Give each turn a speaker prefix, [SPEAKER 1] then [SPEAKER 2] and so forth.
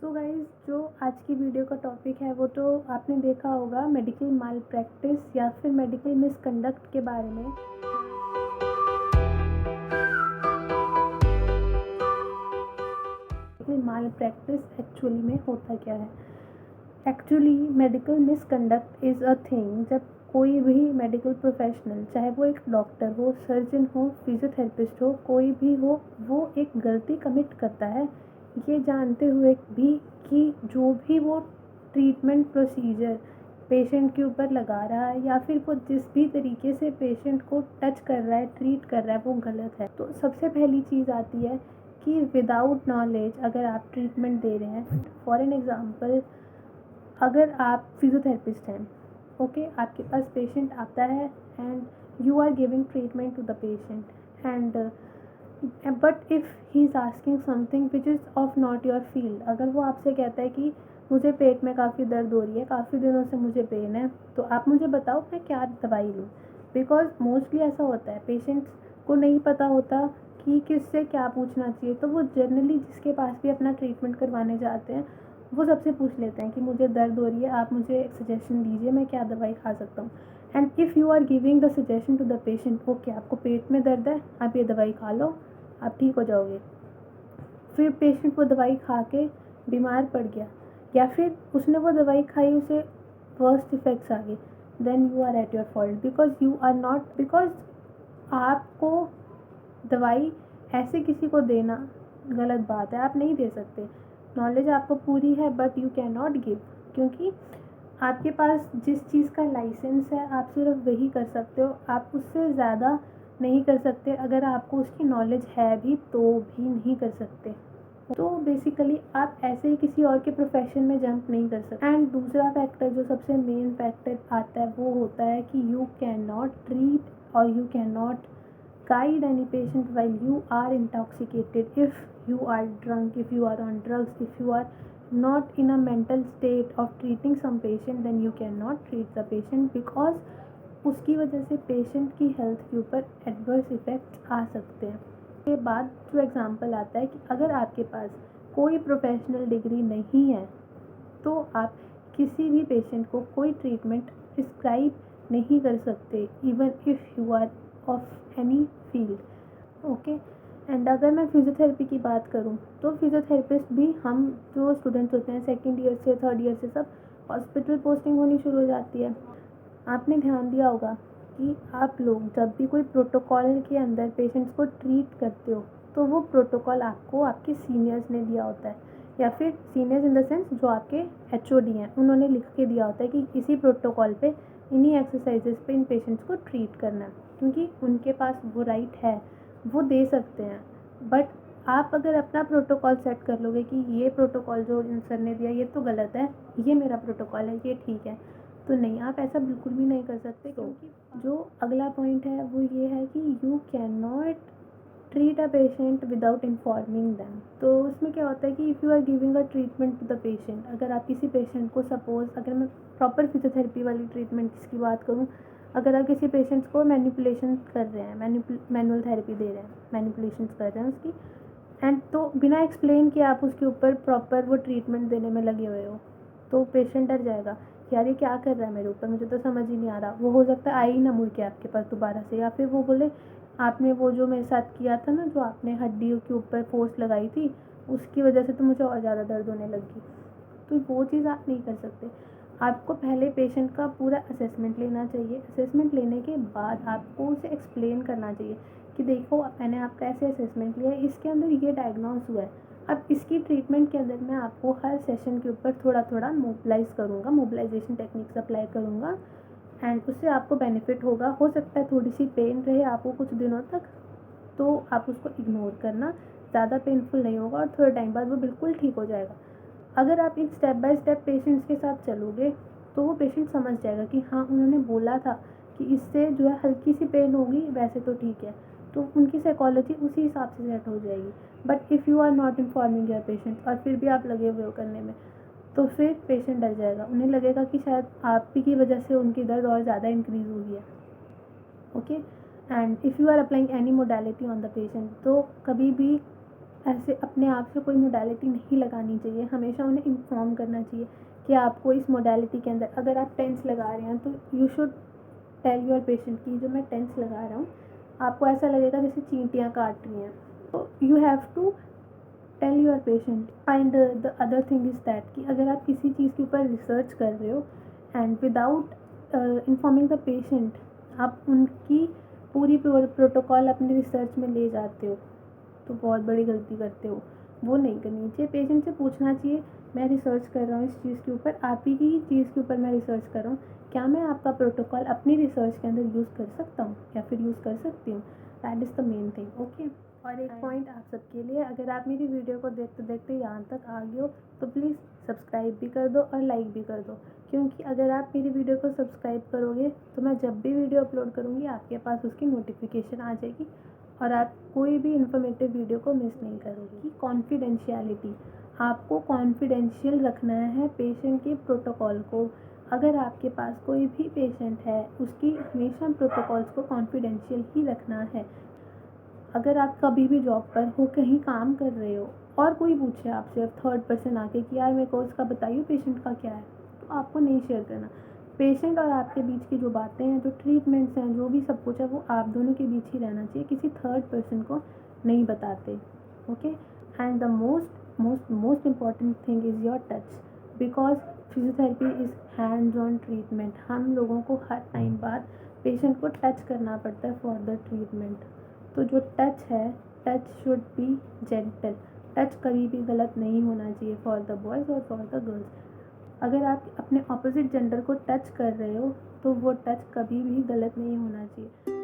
[SPEAKER 1] So guys, जो आज की वीडियो का टॉपिक है वो तो आपने देखा होगा, मेडिकल माल प्रैक्टिस या फिर मेडिकल मिसकंडक्ट के बारे में। मेडिकल माल प्रैक्टिस एक्चुअली में होता क्या है? Actually medical misconduct is a thing जब कोई भी मेडिकल प्रोफेशनल, चाहे वो एक डॉक्टर हो, सर्जन हो, फिजियोथेरेपिस्ट हो, कोई भी हो, वो एक गलती कमिट करता है ये जानते हुए भी कि जो भी वो ट्रीटमेंट प्रोसीजर पेशेंट के ऊपर लगा रहा है या फिर वो जिस भी तरीके से पेशेंट को टच कर रहा है, ट्रीट कर रहा है, वो गलत है। तो सबसे पहली चीज़ आती है कि विदाउट नॉलेज अगर आप ट्रीटमेंट दे रहे हैं, फॉर एन एग्ज़ाम्पल, अगर आप फिजियोथेरेपिस्ट हैं, ओके, आपके पास पेशेंट आता है and you are giving treatment to the patient and but if he is asking something which is of not your field, अगर वो आपसे कहता है कि मुझे पेट में काफ़ी दर्द हो रही है, काफ़ी दिनों से मुझे पेन है, तो आप मुझे बताओ मैं क्या दवाई लूँ। बिकॉज मोस्टली ऐसा होता है, पेशेंट्स को नहीं पता होता कि किससे क्या पूछना चाहिए, तो वो जनरली जिसके पास भी अपना ट्रीटमेंट करवाने जाते हैं वो सबसे पूछ लेते हैं कि मुझे दर्द हो रही है, आप मुझे एक सजेशन दीजिए, मैं क्या दवाई खा सकता हूँ। And if you are giving the suggestion to the patient, okay आपको पेट में दर्द है, आप ये दवाई खा लो, आप ठीक हो जाओगे, फिर पेशेंट वो दवाई खा के बीमार पड़ गया या फिर उसने वो दवाई खाई, उसे वर्स्ट इफेक्ट्स आ गए, then you are at your fault because you are not, because आपको दवाई ऐसे किसी को देना गलत बात है, आप नहीं दे सकते। नॉलेज आपको पूरी है but you can not give, क्योंकि आपके पास जिस चीज़ का लाइसेंस है आप सिर्फ वही कर सकते हो, आप उससे ज़्यादा नहीं कर सकते। अगर आपको उसकी नॉलेज है भी तो भी नहीं कर सकते। तो बेसिकली आप ऐसे ही किसी और के प्रोफेशन में जंप नहीं कर सकते। एंड दूसरा फैक्टर जो सबसे मेन फैक्टर आता है वो होता है कि यू कैन नॉट ट्रीट और you can not guide any patient while you are intoxicated. If you are drunk, if you are on drugs, if you are not in a mental state of treating some patient, then you cannot treat the patient because उसकी वजह से patient की health के ऊपर adverse effects आ सकते हैं। के बाद जो एग्ज़ाम्पल आता है कि अगर आपके पास कोई प्रोफेशनल डिग्री नहीं है तो आप किसी भी पेशेंट को कोई ट्रीटमेंट प्रिस्क्राइब नहीं कर सकते, even if you are of any field, okay. And अगर मैं फिजियोथेरेपी की बात करूँ तो फिजियोथेरेपिस्ट भी, हम जो स्टूडेंट्स होते हैं सेकेंड ईयर से थर्ड ईयर से, सब हॉस्पिटल पोस्टिंग होनी शुरू हो जाती है। आपने ध्यान दिया होगा कि आप लोग जब भी कोई प्रोटोकॉल के अंदर पेशेंट्स को ट्रीट करते हो तो वो प्रोटोकॉल आपको आपके सीनियर्स ने दिया होता है, या फिर सीनियर्स इन द सेंस जो आपके एचओडी हैं, उन्होंने लिख के दिया होता है कि इसी प्रोटोकॉल पे, इन्हीं एक्सरसाइजेस पे इन पेशेंट्स को ट्रीट करना है, क्योंकि उनके पास वो राइट है, वो दे सकते हैं। बट आप अगर अपना प्रोटोकॉल सेट कर लोगे कि ये प्रोटोकॉल जो सर ने दिया ये तो गलत है, ये मेरा प्रोटोकॉल है, ये ठीक है, तो नहीं, आप ऐसा बिल्कुल भी नहीं कर सकते। क्योंकि जो अगला पॉइंट है वो ये है कि you can not treat a patient without informing them. तो उसमें क्या होता है कि if you are giving a treatment to the patient, अगर आप किसी पेशेंट को, सपोज अगर मैं प्रॉपर फिजियोथेरेपी वाली ट्रीटमेंट की बात करूँ, अगर आप किसी पेशेंट्स को मैनिपुलेशन कर रहे हैं, मैनुअल थेरेपी दे रहे हैं, मैनिपुलेशन कर रहे हैं उसकी, एंड तो बिना एक्सप्लेन किए आप उसके ऊपर प्रॉपर वो ट्रीटमेंट देने में लगे हुए हो, तो पेशेंट डर जाएगा, यार ये क्या कर रहा है मेरे ऊपर, मुझे तो समझ ही नहीं आ रहा। वो हो सकता है आए ही ना मुड़ के आपके पास दोबारा से, या फिर वो बोले आपने वो जो मेरे साथ किया था ना, जो आपने हड्डियों के ऊपर फोर्स लगाई थी, उसकी वजह से तो मुझे और ज़्यादा दर्द होने लगी। तो वो चीज़ आप नहीं कर सकते। आपको पहले पेशेंट का पूरा असेसमेंट लेना चाहिए। असेसमेंट लेने के बाद आपको उसे एक्सप्लेन करना चाहिए कि देखो मैंने आपका ऐसे असेसमेंट लिया है, इसके अंदर ये डायग्नोस हुआ है, अब इसकी ट्रीटमेंट के अंदर मैं आपको हर सेशन के ऊपर थोड़ा थोड़ा मोबिलाइज करूँगा, मोबिलाइजेशन टेक्निक्स अप्लाई करूँगा, एंड उससे आपको बेनिफिट होगा। हो सकता है थोड़ी सी पेन रहे आपको कुछ दिनों तक, तो आप उसको इग्नोर करना, ज़्यादा पेनफुल नहीं होगा और थोड़े टाइम बाद वो बिल्कुल ठीक हो जाएगा। अगर आप in step by step patients के साथ चलोगे तो वो पेशेंट समझ जाएगा कि हाँ, उन्होंने बोला था कि इससे जो है हल्की सी पेन होगी, वैसे तो ठीक है, तो उनकी साइकोलॉजी उसी हिसाब से सेट हो जाएगी। But if you are not informing your patient और फिर भी आप लगे हुए हो करने में, तो फिर पेशेंट डर जाएगा, उन्हें लगेगा कि शायद आप ही की वजह से उनकी दर्द और ज़्यादा इंक्रीज़ हुई है, okay. And if you are applying any modality on the patient, तो कभी भी ऐसे अपने आप से कोई मोडालिटी नहीं लगानी चाहिए, हमेशा उन्हें इन्फॉर्म करना चाहिए कि आपको इस मोडालिटी के अंदर अगर आप टेंस लगा रहे हैं तो you should tell your patient कि जो मैं टेंस लगा रहा हूँ आपको ऐसा लगेगा जैसे चींटियाँ काट रही हैं, तो you have to tell your patient. And the other thing is that कि अगर आप किसी चीज़ के ऊपर रिसर्च कर रहे हो and without informing the patient आप उनकी पूरी प्रोटोकॉल अपने रिसर्च में ले जाते हो तो बहुत बड़ी गलती करते हो। वो नहीं करनी चाहिए, पेशेंट से पूछना चाहिए मैं रिसर्च कर रहा हूँ इस चीज़ के ऊपर, आप ही की चीज़ के ऊपर मैं रिसर्च कर रहा हूँ, क्या मैं आपका प्रोटोकॉल अपनी रिसर्च के अंदर यूज़ कर सकता हूँ या फिर यूज़ कर सकती हूँ। That is the main thing. Okay, और एक पॉइंट आप सबके लिए, अगर आप मेरी वीडियो को देखते देखते यहाँ तक आ गए हो तो प्लीज़ सब्सक्राइब भी कर दो और लाइक भी कर दो, क्योंकि अगर आप मेरी वीडियो को सब्सक्राइब करोगे तो मैं जब भी वीडियो अपलोड करूँगी आपके पास उसकी नोटिफिकेशन आ जाएगी और आप कोई भी इंफॉर्मेटिव वीडियो को मिस नहीं करोगे। कॉन्फिडेंशियलिटी, आपको कॉन्फिडेंशियल रखना है पेशेंट के प्रोटोकॉल को। अगर आपके पास कोई भी पेशेंट है उसकी हमेशा प्रोटोकॉल्स को कॉन्फिडेंशियल ही रखना है। अगर आप कभी भी जॉब पर हो, कहीं काम कर रहे हो और कोई पूछे आपसे थर्ड पर्सन आके कि यार मेरे को इसका बताइए पेशेंट का क्या है, तो आपको नहीं शेयर करना। पेशेंट और आपके बीच की जो बातें हैं, जो ट्रीटमेंट्स हैं, जो भी सब कुछ है वो आप दोनों के बीच ही रहना चाहिए, किसी थर्ड पर्सन को नहीं बताते। Okay, and the most important thing is your touch, because physiotherapy is hands on treatment. हम लोगों को हर टाइम बाद पेशेंट को टच करना पड़ता है फॉर द ट्रीटमेंट। तो जो टच है, touch should be gentle, touch कभी भी गलत नहीं होना चाहिए फॉर द बॉयज़ और फॉर द गर्ल्स। अगर आप अपने ऑपोजिट जेंडर को टच कर रहे हो तो वो टच कभी भी गलत नहीं होना चाहिए।